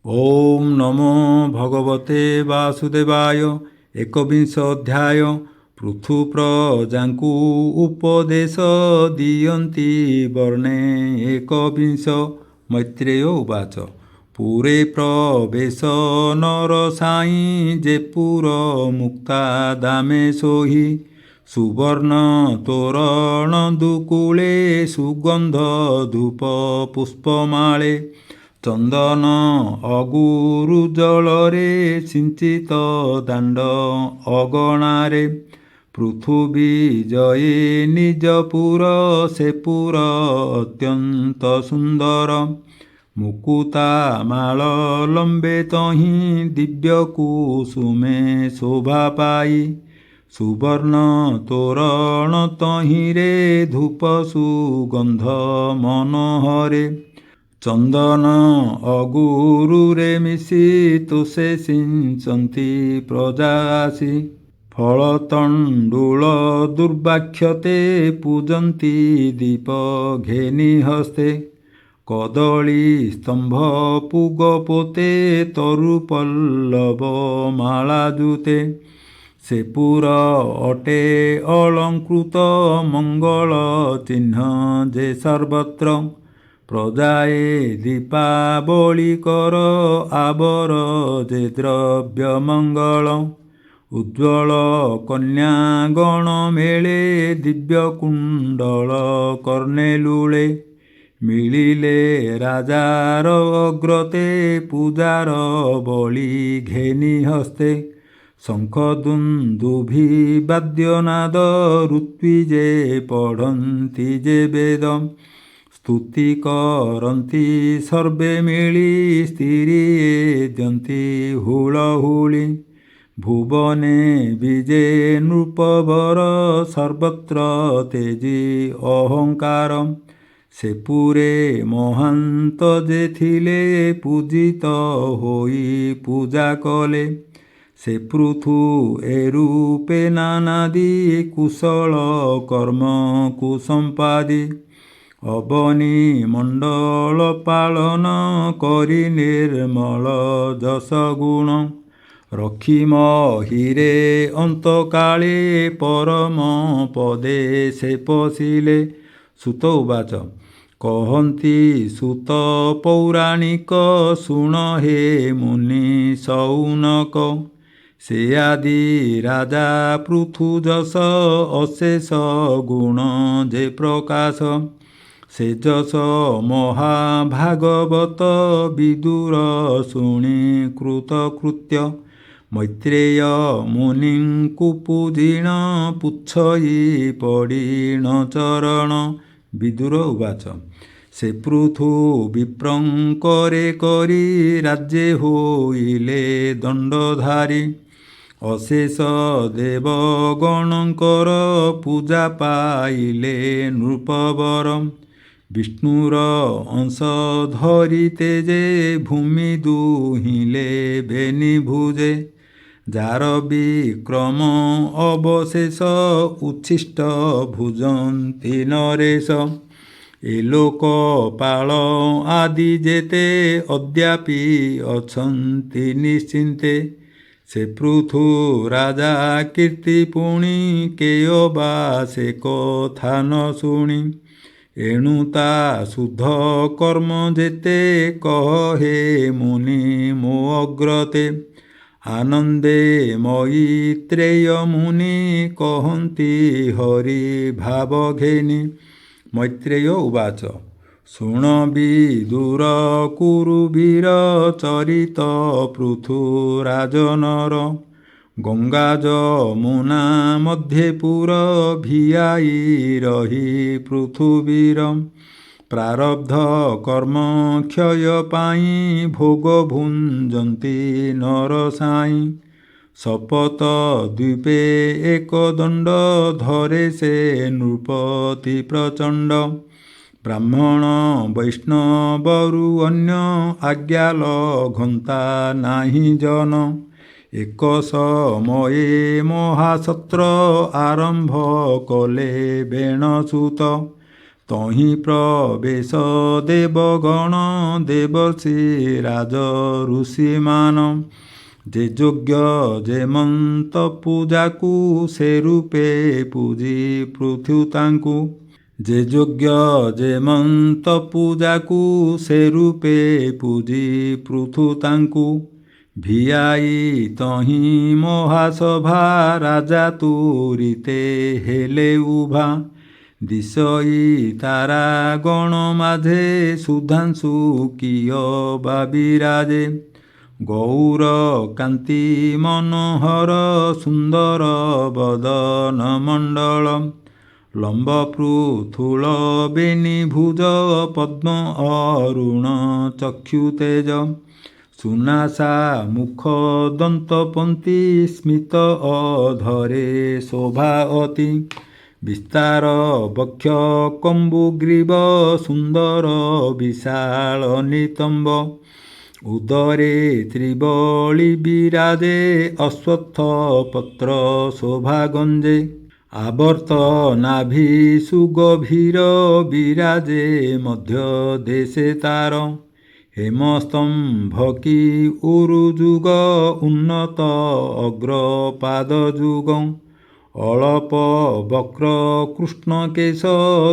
ओम नमो भगवते वासुदेवाय। एकविंश अध्याय। पृथु प्रजाଙ୍କୁ उपदेश दियन्ति वर्णे एकविंश। मैत्रेय उवाच। पुरे प्रवेश नरसाई जे पुर मुक्ता दामे सोहि। सुवर्ण तोरण दुकूले सुगंध धूप पुष्पमाळे। चंदन अगुरु जलरे सिंचित दाण्ड अगणारे। पृथुवी जये निजपुर से पुर अत्यंत सुंदर। मुकुता माल लंबे तहि दिव्य कुसुमे शोभा पाई। सुवर्ण तोरण तहिरे धूप सुगंध मनोहरे। चंदन अगुरुरे मिशी तुसे सिंचन्ति प्रजासि। फलतण्डुल दुर्वाक्षते पूजन्ति दीप घेनि हस्ते। कदली स्तंभ पुगपोते तरुपल्लव मालाजुते। सेपुर अटे अलंकृत मंगल चिन्ह जे सर्वत्र। प्रजाए दीपावली कर आबर जे द्रव्य मंगल। उज्ज्वल कन्यागण मेले दिव्य कुंडल कर्णे लूले। मिलिले राजार अग्रते पूजार बलि घेनि हस्ते। शंख दुन्दुभि वाद्यनाद ऋत्विजे पढ़न्ति जे वेद। स्तुति करन्ति सर्वे मिली स्थिरी यन्ति हुलहुली। भुवने विजे नृपवर सर्वत्र तेजी अहंकार। सेपुरे महांत जे थिले पूजित होई पूजा कले। से पृथु ए रूपे नानादि कुशल कर्म कुसंपादि। अवनी मंडल पालन करी निर्मल जस गुण। रखी महीरे अंतकाले परम पदे से पशिले। सुत उवाच। कहन्ति सुत पौराणिक शुण हे मुनि सौनक। से आदि राजा पृथु जस अशेष गुण जे प्रकाश। से जस महाभागवत विदुर शुणी कृतकृत्य। मैत्रेय मुनिଙ୍କୁ पूजिण पुच्छई पड़िण चरण। विदुर उवाच। से पृथु विप्रंकरे करी राज्ये होइले दंडधारी। अशेष देवगणकर पूजा पाइले नृपवर। विष्णुर अंश धरी तेजे भूमि दुहिले बेनि भुजे। जार विक्रम अवशेष उच्छिष्ट भुजन्ति नरेश। ए लोकपाल आदि जेते अद्यापि अछन्ति निश्चिन्ते। से पृथु राजा कीर्ति पुणी केयबा से कथा न शुणी। एणुता शुद्ध कर्म जेते कहे मुनि मो अग्रते। आनंदे मैत्रेय मुनि कहन्ति हरि भाव घेनि। मैत्रेय उवाच। शुण विदुर कुरुवीर चरित पृथु राजनर। गंगा जमुना मध्ये पुर भियाई रही पृथुवीर। प्रारब्ध कर्म क्षय पाई भोग भुंजन्ति नरसाई। शपथ द्वीपे एक दंड धरे से नृपति प्रचंड। ब्राह्मण वैष्णवरु अन्य आज्ञा लघंता नाही जन। एक समये महासत्र आरंभ कले बेणसुत। ତହିଁ ପ୍ରବେଶ ଦେବଗଣ ଦେବର୍ଷି ରାଜ ଋଷିମାନ ଯେ ଯୋଗ୍ୟ ଯେ ମନ୍ତ ପୂଜାକୁ ସେ ରୂପେ ପୂଜି ପୃଥୁ ତାଙ୍କୁ ଯେ ଯୋଗ୍ୟ ଯେ ମନ୍ତ ପୂଜାକୁ ସେ ରୂପେ ପୂଜି ପୃଥୁ ତାଙ୍କୁ ଭିଆଇ ତହିଁ ମହାସଭା ରାଜା ତୁରିତେ ହେଲେ ଉଭା ଦିଶଇ ତାରା ଗଣ ମାଝେ ସୁଧାଂଶୁ କିୟ ବା ବିରାଜେ ଗୌର କାନ୍ତି ମନୋହର ସୁନ୍ଦର ବଦନ ମଣ୍ଡଳ ଲମ୍ବ ପୃଥୁଳ ବେନି ଭୁଜ ପଦ୍ମ ଅରୁଣ ଚକ୍ଷୁ ତେଜ ସୁନାସା ମୁଖ ଦନ୍ତପନ୍ତି ସ୍ମିତ ଅଧରେ ଶୋଭା ଅତି ବିସ୍ତାର ବକ୍ଷ କମ୍ବୁଗ୍ରୀବ ସୁନ୍ଦର ବିଶାଳ ନିତମ୍ବ ଉଦରେ ତ୍ରିବଳି ବିରାଜେ ଅଶ୍ୱତ୍ଥ ପତ୍ର ଶୋଭା ଗଞ୍ଜେ ଆବର୍ତ୍ତ ନାଭି ସୁଗଭୀର ବିରାଜେ ମଧ୍ୟ ଦେଶେ ତାର ହେମସ୍ତମ୍ଭ କି ଉରୁଯୁଗ ଉନ୍ନତ ଅଗ୍ରପାଦ ଯୁଗ ଅଳପ ବକ୍ର କୃଷ୍ଣ କେଶ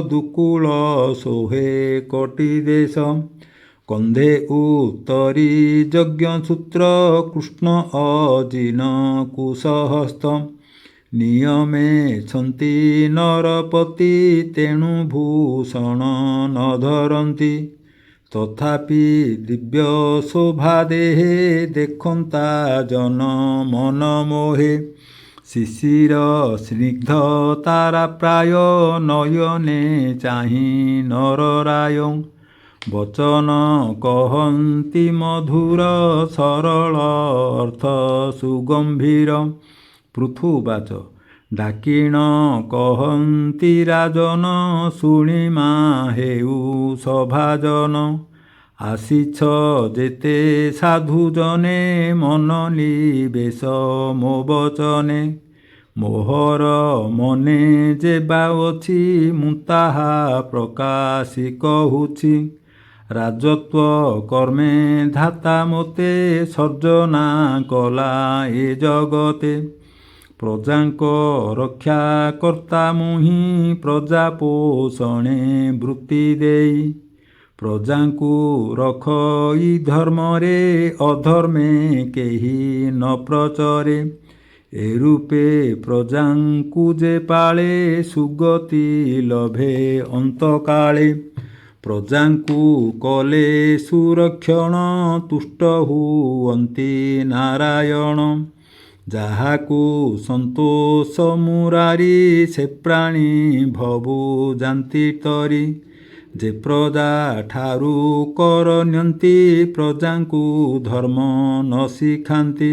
ଦୁକୁଳ ଶୋହେ କୋଟି ଦେଶ କନ୍ଧେ ଉତ୍ତରୀ ଯଜ୍ଞସୂତ୍ର କୃଷ୍ଣ ଅଜିନ କୁଶହସ୍ତ ନିୟମେ ଛନ୍ତି ନରପତି ତେଣୁ ଭୂଷଣ ନ ଧରନ୍ତି ତଥାପି ଦିବ୍ୟ ଶୋଭା ଦେହେ ଦେଖନ୍ତା ଜନ ମନ ମୋହେ ଶିଶିର ସ୍ନିଗ୍ଧ ତାରା ପ୍ରାୟ ନୟନେ ଚାହିଁ ନରରାୟ ବଚନ କହନ୍ତି ମଧୁର ସରଳ ଅର୍ଥ ସୁଗମ୍ଭୀର ପୃଥୁବାଚ ଡାକିଣ କହନ୍ତି ରାଜନ ଶୁଣିମା ହେଉ ସଭାଜନ ଆସିଛ ଯେତେ ସାଧୁଜନେ ମନ ନିବେଶ ମୋ ବଚନେ ମୋହର ମନେ ଯେବା ଅଛି ମୁଁ ତାହା ପ୍ରକାଶି କହୁଛି ରାଜତ୍ୱ କର୍ମେ ଧାତା ମୋତେ ସର୍ଜନା କଲା ଏ ଜଗତେ ପ୍ରଜାଙ୍କ ରକ୍ଷା କର୍ତ୍ତା ମୁହିଁ ପ୍ରଜା ପୋଷଣେ ବୃତ୍ତି ଦେଇ ପ୍ରଜାଙ୍କୁ ରଖଇ ଧର୍ମରେ ଅଧର୍ମେ କେହି ନ ପ୍ରଚରେ ଏ ରୂପେ ପ୍ରଜାଙ୍କୁ ଯେ ପାଳେ ସୁଗତି ଲଭେ ଅନ୍ତକାଳେ ପ୍ରଜାଙ୍କୁ କଲେ ସୁରକ୍ଷଣ ତୁଷ୍ଟ ହୁଅନ୍ତି ନାରାୟଣ ଯାହାକୁ ସନ୍ତୋଷ ମୁରାରି ସେ ପ୍ରାଣୀ ଭବୁ ଯାନ୍ତି ତରି ଯେ ପ୍ରଜା ଠାରୁ କର ନିଅନ୍ତି ପ୍ରଜାଙ୍କୁ ଧର୍ମ ନ ଶିଖାନ୍ତି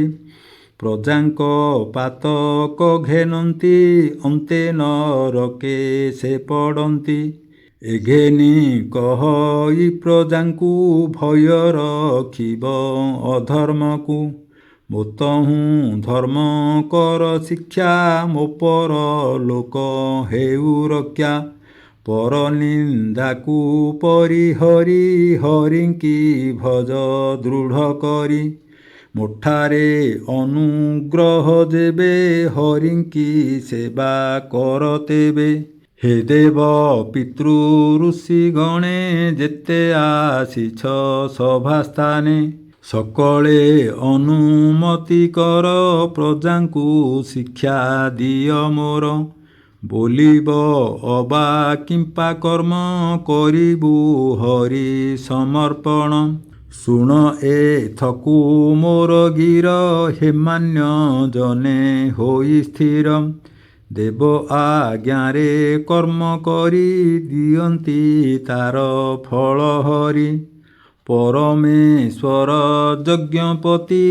ପ୍ରଜାଙ୍କ ପାତକ ଘେନନ୍ତି ଅନ୍ତେ ନରକେ ସେ ପଡ଼ନ୍ତି ଏଘେନି କହଇ ପ୍ରଜାଙ୍କୁ ଭୟ ରଖିବ ଅଧର୍ମକୁ ମୋତହୁଁ ଧର୍ମ କର ଶିକ୍ଷା ମୋ ପର ଲୋକ ହେଉ ରକ୍ଷା ପର ନିନ୍ଦାକୁ ପରିହରି ହରିଙ୍କି ଭଜ ଦୃଢ଼ କରି ମୋଠାରେ ଅନୁଗ୍ରହ ଯେବେ ହରିଙ୍କି ସେବା କର ତେବେ ହେ ଦେବ ପିତୃ ଋଷି ଗଣେ ଯେତେ ଆସିଛ ସଭାସ୍ଥାନେ ସକଳେ ଅନୁମତି କର ପ୍ରଜାଙ୍କୁ ଶିକ୍ଷା ଦିଅ ମୋର ବୋଲିବ ଅବା କିମ୍ପା କର୍ମ କରିବୁ ହରି ସମର୍ପଣ ଶୁଣ ଏଥକୁ ମୋର ଗିର ହେମାନ୍ୟ ଜନେ ହୋଇ ସ୍ଥିର ଦେବ ଆଜ୍ଞାରେ କର୍ମ କରି ଦିଅନ୍ତି ତାର ଫଳ ହରି ପରମେଶ୍ୱର ଯଜ୍ଞପତି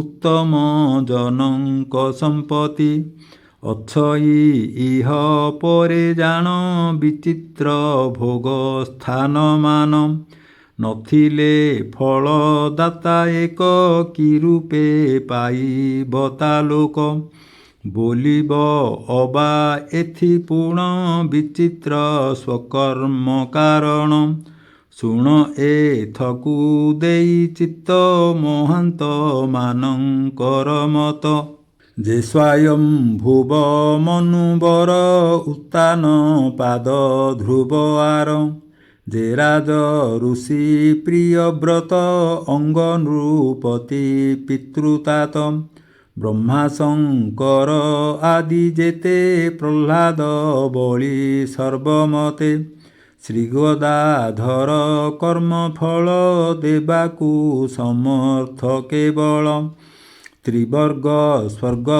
ଉତ୍ତମ ଜନଙ୍କ ସମ୍ପତ୍ତି ଅଛଇ ଇହ ପରେ ଜାଣ ବିଚିତ୍ର ଭୋଗ ସ୍ଥାନମାନ ନଥିଲେ ଫଳଦାତା ଏକ କି ରୂପେ ପାଇବ ତା ଲୋକ ବୋଲିବ ଅବା ଏଥି ପୁଣ ବିଚିତ୍ର ସ୍ୱକର୍ମ କାରଣ। ଶୁଣ ଏଥକୁ ଦେଇ ଚିତ୍ତ ମହାନ୍ତ ମାନଙ୍କର ମତ। ଯେ ସ୍ୱୟଂ ଭୁବ ମନୁବର ଉତ୍ତାନ ପାଦ ଧ୍ରୁବ ଆର। ଯେ ରାଜ ଋଷି ପ୍ରିୟବ୍ରତ ଅଙ୍ଗ ନୃପତି ପିତୃତାତ। ବ୍ରହ୍ମା ଶଙ୍କର ଆଦି ଯେତେ ପ୍ରହ୍ଲାଦ ବଳି ସର୍ବମତେ। ଶ୍ରୀଗଦାଧର କର୍ମଫଳ ଦେବାକୁ ସମର୍ଥ କେବଳ। ତ୍ରିବର୍ଗ ସ୍ୱର୍ଗ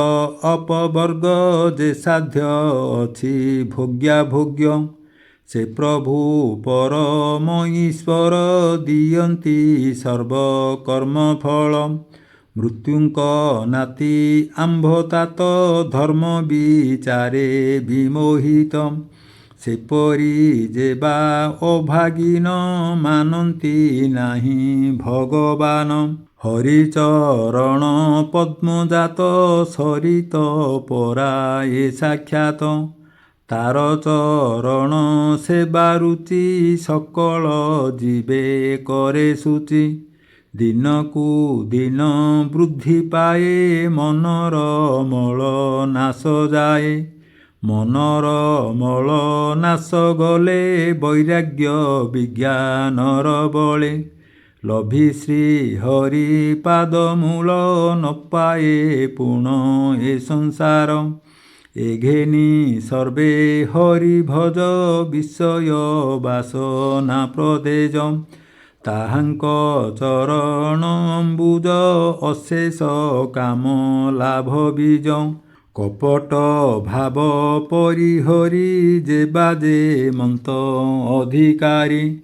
ଅପବର୍ଗ ଯେ ସାଧ୍ୟ ଅଛି ଭୋଗ୍ୟାଭୋଗ୍ୟ। ସେ ପ୍ରଭୁ ପରମ ଈଶ୍ୱର ଦିଅନ୍ତି ସର୍ବକର୍ମଫଳ। ମୃତ୍ୟୁଙ୍କ ନାତି ଆମ୍ଭତାତ ଧର୍ମ ବିଚାରେ ବିମୋହିତ। ସେପରି ଯେ ବା ଅଭାଗୀନ ମାନନ୍ତି ନାହିଁ ଭଗବାନ। ହରିଚରଣ ପଦ୍ମଜାତ ସରିତ ପରା ଏ ସାକ୍ଷାତ। ତାର ଚରଣ ସେବା ରୁଚି ସକଳ ଯିବେ କରେ ସୂଚି। ଦିନକୁ ଦିନ ବୃଦ୍ଧି ପାଏ ମନର ମଳ ନାଶ ଯାଏ। ମନର ମଳ ନାଶ ଗଲେ ବୈରାଗ୍ୟ ବିଜ୍ଞାନର ବଳେ। ଲଭି ଶ୍ରୀ ହରି ପାଦମୂଳ ନ ପାଏ ପୁଣ ଏ ସଂସାର। ଏ ଘେନି ସର୍ବେ ହରି ଭଜ ବିଷୟ ବାସନା ପ୍ରଦେଜ। ତାହାଙ୍କ ଚରଣ ଅମ୍ବୁଜ ଅଶେଷ କାମ ଲାଭ ବୀଜ। କପଟ ଭାବ ପରିହରି ଯେ ବାଜେ ମନ୍ତ ଅଧିକାରୀ।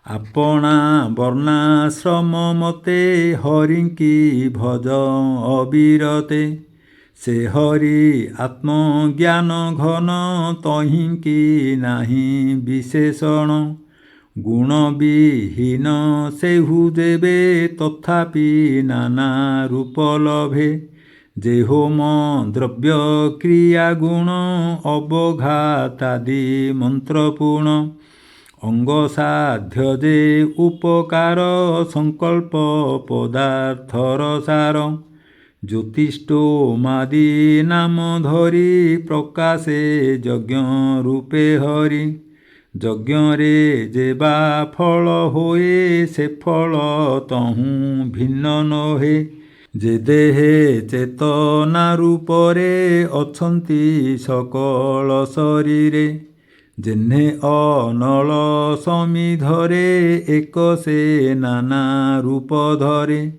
ଆପଣା ବର୍ଣ୍ଣାଶ୍ରମ ମତେ ହରିଙ୍କି ଭଜ ଅବିରତେ। ସେ ହରି ଆତ୍ମଜ୍ଞାନ ଘନ ତହିଁକି ନାହିଁ ବିଶେଷଣ। ଗୁଣ ବିହୀନ ସେହୁ ଯେବେ ତଥାପି ନାନା ରୂପ ଲଭେ। ଯେ ହୋମ ଦ୍ରବ୍ୟ କ୍ରିୟା ଗୁଣ ଅବଘାତାଦି ମନ୍ତ୍ରପୂର୍ଣ୍ଣ। ଅଙ୍ଗ ସାଧ୍ୟ ଯେ ଉପକାର ସଂକଳ୍ପ ପଦାର୍ଥର ସାର। ଜ୍ୟୋତିଷ୍ଠୋମାଦି ନାମ ଧରି ପ୍ରକାଶେ ଯଜ୍ଞ ରୂପେ ହରି। ଯଜ୍ଞରେ ଯେ ବା ଫଳ ହୋଏ ସେ ଫଳ ତହୁଁ ଭିନ୍ନ ନୋହେ। ଯେ ଦେହେ ଚେତନା ରୂପରେ ଅଛନ୍ତି ସକଳ ଶରୀରେ। ଯେହ୍ନେ ଅନଳ ସମିଧରେ ଏକ ସେ ନାନା ରୂପ ଧରେ।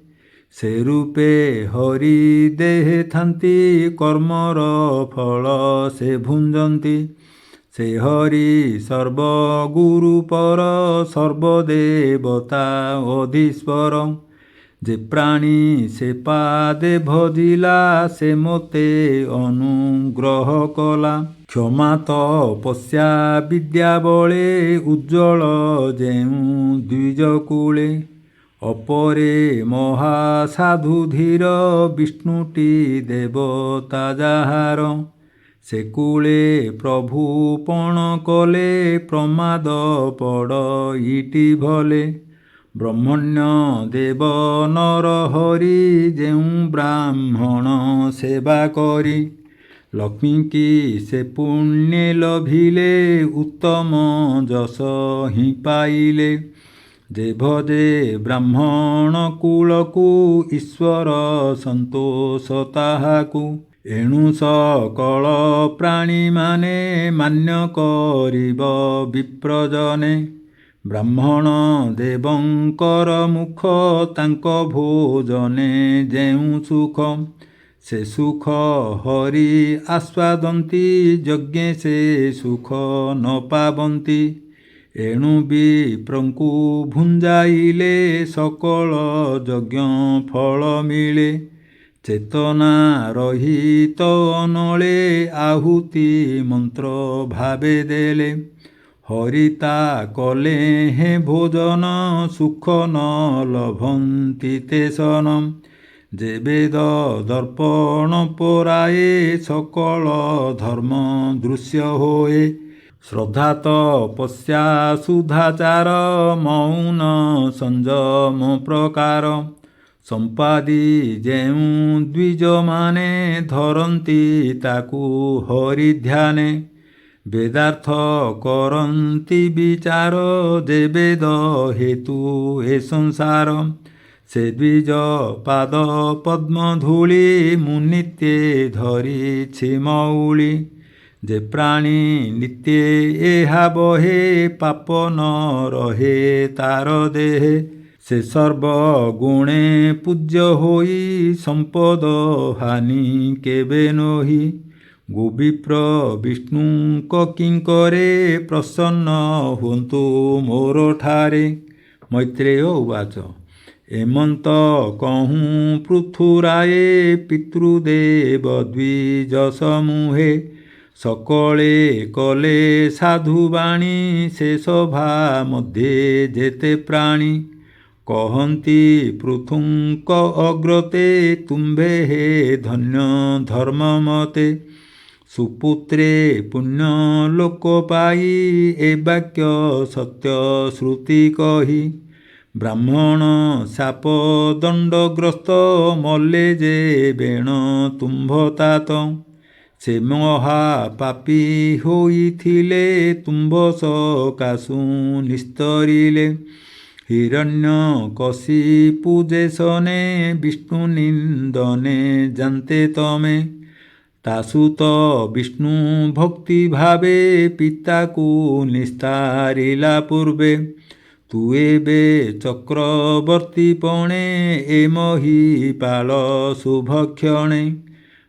ସେ ରୂପେ ହରି ଦେହେ ଥାନ୍ତି କର୍ମର ଫଳ ସେ ଭୁଞ୍ଜନ୍ତି। ସେ ହରି ସର୍ବଗୁରୁ ପର ସର୍ବଦେବତା ଅଧୀଶ୍ୱର। ଯେ ପ୍ରାଣୀ ସେ ପାଦେ ଭଜିଲା ସେ ମୋତେ ଅନୁଗ୍ରହ କଲା। କ୍ଷମା ତପସ୍ୟା ବିଦ୍ୟା ବଳେ ଉଜ୍ଜ୍ୱଳ ଯେଉଁ ଦ୍ୱିଜକୂଳେ। ଅପରେ ମହାସାଧୁ ଧୀର ବିଷ୍ଣୁଟି ଦେବତା ଯାହାର। ସେ କୂଳେ ପ୍ରଭୁ ପଣ କଲେ ପ୍ରମାଦ ପଡ଼ ଇଟି ଭଲେ। ବ୍ରହ୍ମଣ୍ୟ ଦେବ ନର ହରି ଯେଉଁ ବ୍ରାହ୍ମଣ ସେବା କରି। ଲକ୍ଷ୍ମୀକି ସେ ପୁଣ୍ୟେ ଲଭିଲେ ଉତ୍ତମ ଯଶ ହିଁ ପାଇଲେ। ଯେ ଭଜେ ବ୍ରାହ୍ମଣ କୂଳକୁ ଈଶ୍ୱର ସନ୍ତୋଷ ତାହାକୁ। ଏଣୁ ସକଳ ପ୍ରାଣୀମାନେ ମାନ୍ୟ କରିବ ବିପ୍ରଜନେ। ବ୍ରାହ୍ମଣ ଦେବଙ୍କର ମୁଖ ତାଙ୍କ ଭୋଜନେ ଯେଉଁ ସୁଖ। ସେ ସୁଖ ହରି ଆସ୍ୱାଦନ୍ତି ଯଜ୍ଞେ ସେ ସୁଖ ନ ପାବନ୍ତି। ଏଣୁ ବିପ୍ରଙ୍କୁ ଭୁଞ୍ଜାଇଲେ ସକଳ ଯଜ୍ଞ ଫଳ ମିଳେ। ଚେତନା ରହିତ ଅନଳେ ଆହୁତି ମନ୍ତ୍ର ଭାବେ ଦେଲେ। ହରିତା କଲେ ହେଁ ଭୋଜନ ସୁଖ ନ ଲଭନ୍ତି ତେସନ। যে বেদ দর্পণ পরায়ে সকল ধর্ম দৃশ্য হোଏ। ଶ୍ରଦ୍ଧା ତପସ୍ୟା ସୁଧାଚାର ମୌନ ସଂଯମ ପ୍ରକାର ସମ୍ପାଦି ଯେଉଁ ଦ୍ୱିଜମାନେ ଧରନ୍ତି ତାକୁ ହରିଧ୍ୟାନେ। ବେଦାର୍ଥ କରନ୍ତି ବିଚାର ଯେ ବେଦ ହେତୁ ଏ ସଂସାର। ସେ ଦ୍ୱିଜ ପାଦ ପଦ୍ମ ଧୂଳି ମୁଁ ନିତ୍ୟେ ଧରିଛି ମଉଳି। ଯେ ପ୍ରାଣୀ ନିତ୍ୟେ ଏହା ବହେ ପାପ ନ ରହେ ତାର ଦେହେ। ସେ ସର୍ବଗୁଣେ ପୂଜ୍ୟ ହୋଇ ସମ୍ପଦ ହାନି କେବେ ନୋହି। ଗୋବିପ୍ର ବିଷ୍ଣୁଙ୍କ କିଙ୍କରେ ପ୍ରସନ୍ନ ହୁଅନ୍ତୁ ମୋର ଠାରେ। ମୈତ୍ରେୟ ଉବାଚ ଏମନ୍ତ କହୁଁ ପୃଥୁରାଏ ପିତୃଦେବ ଦ୍ୱିଜ ସମୂହେ। ସକଳେ କଲେ ସାଧୁବାଣୀ ସେ ସଭା ମଧ୍ୟେ ଯେତେ ପ୍ରାଣୀ। କହନ୍ତି ପୃଥୁଙ୍କ ଅଗ୍ରତେ ତୁମ୍ଭେ ହେ ଧନ୍ୟ ଧର୍ମ ମତେ। ସୁପୁତ୍ରେ ପୁଣ୍ୟ ଲୋକ ପାଇ ଏ ବାକ୍ୟ ସତ୍ୟ ଶ୍ରୁତି କହି। ବ୍ରାହ୍ମଣ ଶାପ ଦଣ୍ଡଗ୍ରସ୍ତ ମଲେ ଯେ ବେଣ ତୁମ୍ଭ ତାତ। ସେ ମହାପାପୀ ହୋଇଥିଲେ ତୁମ୍ଭ ସକାଶୁ ନିସ୍ତରିଲେ। ହିରଣ୍ୟକଶିପୁ ଯେ ସନେ ବିଷ୍ଣୁ ନିନ୍ଦନେ ଜାନ୍ତେ ତମେ। ତାସୁତ ବିଷ୍ଣୁ ଭକ୍ତି ଭାବେ ପିତାକୁ ନିସ୍ତାରିଲା ପୂର୍ବେ। ତୁ ଏବେ ଚକ୍ରବର୍ତ୍ତୀ ପଣେ ଏ ମହୀପାଳ ଶୁଭକ୍ଷଣେ।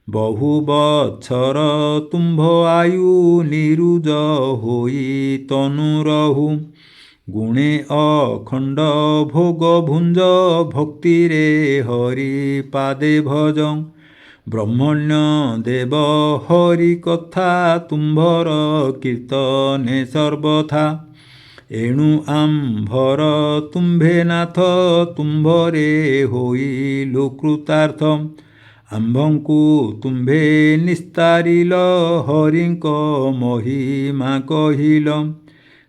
ବହୁ ବତ୍ସର ତୁମ୍ଭ ଆୟୁ ନିରୁଜ ହୋଇ ତନୁ ରହୁ। ଗୁଣେ ଅଖଣ୍ଡ ଭୋଗ ଭୁଞ୍ଜ ଭକ୍ତିରେ ହରି ପାଦେ ଭଜ। ବ୍ରହ୍ମଣ୍ୟ ଦେବ ହରି କଥା ତୁମ୍ଭର କୀର୍ତ୍ତନେ ସର୍ବଥା। ଏଣୁ ଆମ୍ଭର ତୁମ୍ଭେ ନାଥ ତୁମ୍ଭରେ ହୋଇଲୁ କୃତାର୍ଥ। ଆମ୍ଭଙ୍କୁ ତୁମ୍ଭେ ନିସ୍ତାରିଲ ହରିଙ୍କ ମହିମା କହିଲ।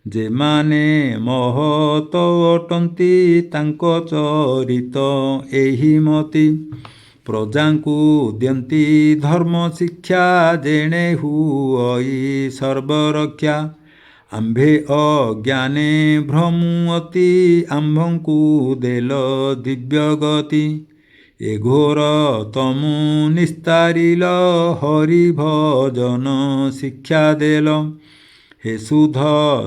ଯେମାନେ ମହତ ଅଟନ୍ତି ତାଙ୍କ ଚରିତ ଏହି ମତି। ପ୍ରଜାଙ୍କୁ ଦିଅନ୍ତି ଧର୍ମ ଶିକ୍ଷା ଯେଣେ ହୁଅଇ ସର୍ବରକ୍ଷା। ଆମ୍ଭେ ଅଜ୍ଞାନେ ଭ୍ରମୁ ଅତି ଆମ୍ଭଙ୍କୁ ଦେଲ ଦିବ୍ୟ ଗତି। ଏ ଘୋର ତମୁ ନିସ୍ତାରିଲ ହରି ଭଜନ ଶିକ୍ଷା ଦେଲ। ହେ ଶୁଦ୍ଧ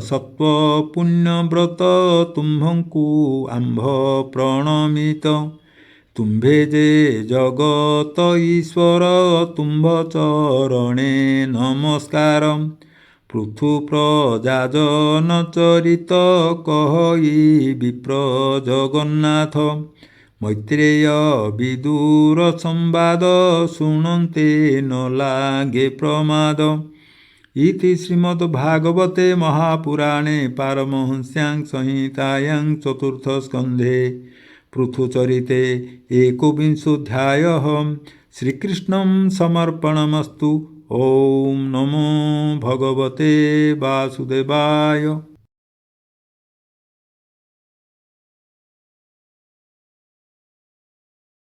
ସତ୍ୱ ପୁଣ୍ୟବ୍ରତ ତୁମ୍ଭଙ୍କୁ ଆମ୍ଭ ପ୍ରଣମିତ। ତୁମ୍ଭେ ଯେ ଜଗତ ଈଶ୍ୱର ତୁମ୍ଭ ଚରଣେ ନମସ୍କାର। ପୃଥୁ ପ୍ରଜାଜନ ଚରିତ କହଇ ବିପ୍ର ଜଗନ୍ନାଥ। ମୈତ୍ରେୟ ବିଦୁର ସମ୍ବାଦ ଶୁଣନ୍ତେ ନ ଲାଗେ ପ୍ରମାଦ। ଇତି ଶ୍ରୀମଦ୍ଭାଗବତେ ମହାପୁରାଣେ ପାରମହଂସ୍ୟାଂ ସଂହିତାୟାଂ ଚତୁର୍ଥ ସ୍କନ୍ଧେ ପୃଥୁଚରିତେ ଏକବିଂଶୋऽଧ୍ୟାୟଃ। ଶ୍ରୀକୃଷ୍ଣଂ ସମର୍ପଣମସ୍ତୁ। ଓಂ ନମୋ ଭଗବତେ ବାସୁଦେବାୟ।